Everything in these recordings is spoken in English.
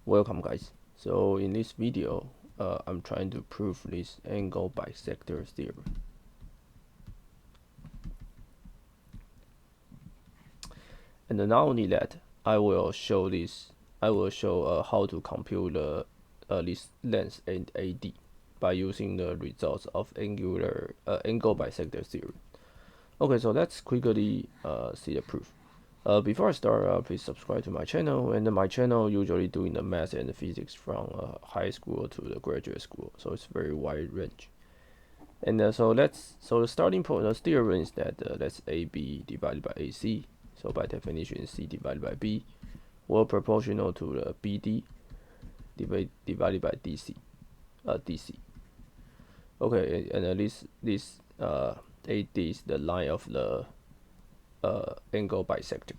Welcome guys. So in this video, I'm trying to prove this angle bisector theorem. And not only that, I will show how to compute this length and AD by using the results of angle bisector theorem. Okay, so let's quickly see the proof. Before I start, please subscribe to my channel. And my channel usually doing the math and the physics from high school to the graduate school, so it's very wide range. And so the starting point of the theorem is that let's AB divided by AC. So by definition, C divided by B will proportional to the BD divided by DC. DC. Okay, and this AD is the line of the angle bisector.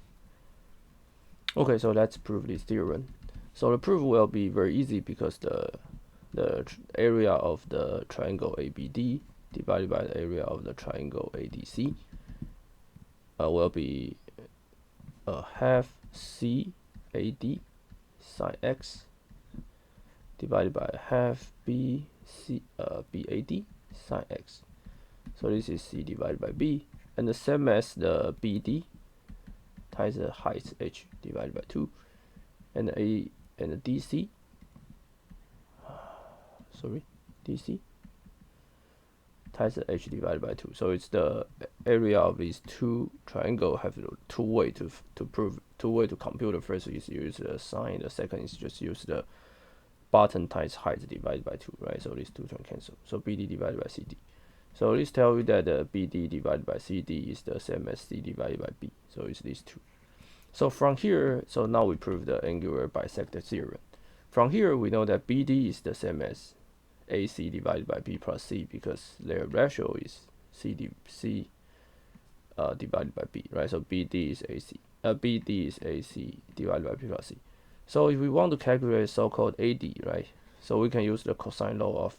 Okay, so let's prove this theorem. So the proof will be very easy because the area of the triangle ABD divided by the area of the triangle ADC will be half CAD sine x divided by half BAD sine x. So this is C divided by B, and the same as the BD times the height h divided by 2, and the DC times the h divided by 2. So it's the area of these two triangles have two way to compute. The first is use the sine, the second is just use the bottom times height divided by 2, right? So these two can cancel. So BD divided by CD. So this tells you that the BD divided by CD is the same as C divided by B. So it's these two. So from here, so now we prove the angular bisector theorem. From here, we know that BD is the same as AC divided by B plus C because their ratio is C divided by B, right? So BD is AC divided by B plus C. So if we want to calculate so-called AD, right? So we can use the cosine law of,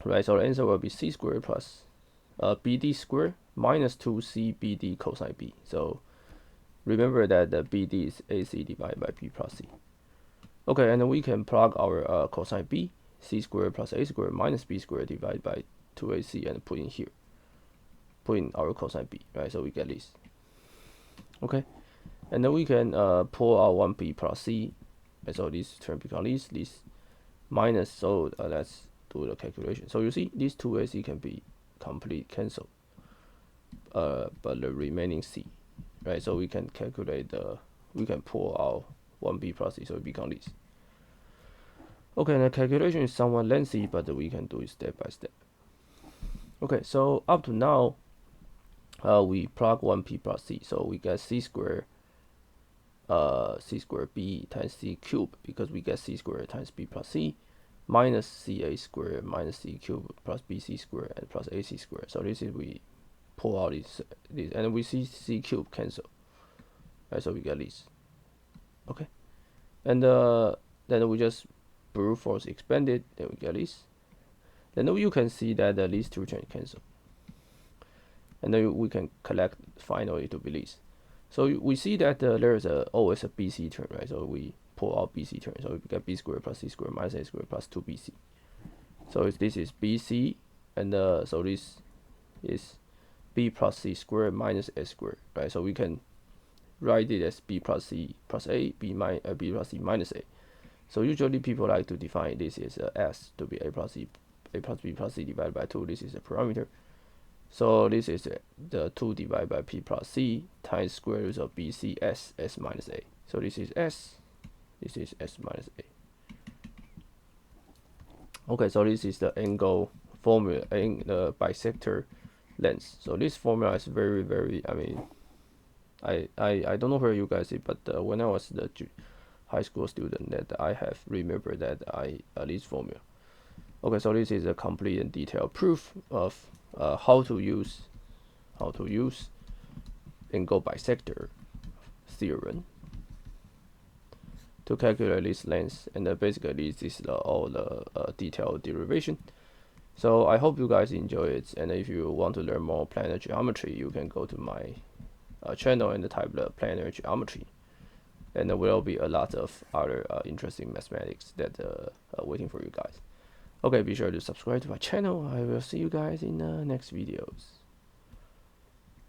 right? So the answer will be C squared plus BD squared minus 2C BD cosine B. So remember that the BD is AC divided by B plus C. Okay, and then we can plug our cosine B, C squared plus A squared minus B squared divided by 2AC, and put in here. Put in our cosine B, right? So we get this. Okay, and then we can pull out 1B plus C, and so this term becomes this minus. So let's do the calculation. So you see, these 2AC can be complete cancelled, but the remaining C, right? So we can calculate we can pull out 1B plus C, so it becomes this. Okay, and the calculation is somewhat lengthy, but we can do it step by step. Okay, so up to now, we plug 1P plus C, so we get C squared B times C cubed, because we get C squared times B plus C, minus CA squared minus C cubed plus BC squared and plus AC squared. So this is, we pull out this, and we see C cubed cancel, right? So we get this. Okay, and then we just brute force expanded, then we get this. Then you can see that these two can cancel, and then we can collect finally to be this. So we see that there is always a BC term, right? So we pull out BC term, so we get B squared plus C squared minus A squared plus 2BC. So this is BC, and so this is B plus C squared minus A squared, right? So we can write it as B plus C plus A, B plus C minus A. So usually people like to define this as S to be A plus B plus C divided by 2. This is a parameter. So this is the 2 divided by P plus C times square root of BC S minus A. So this is S, this is S minus A. Okay, so this is the angle formula in the bisector length. So this formula is very, very, I mean, I don't know where you guys see, but when I was the high school student, that I have remembered that this formula. Okay, so this is a complete and detailed proof of how to use angle bisector theorem to calculate this length, and basically this is all the detailed derivation. So I hope you guys enjoy it, and if you want to learn more planar geometry, you can go to my channel and type the planar geometry. and there will be a lot of other interesting mathematics that waiting for you guys. Okay, be sure to subscribe to my channel. I will see you guys in the next videos.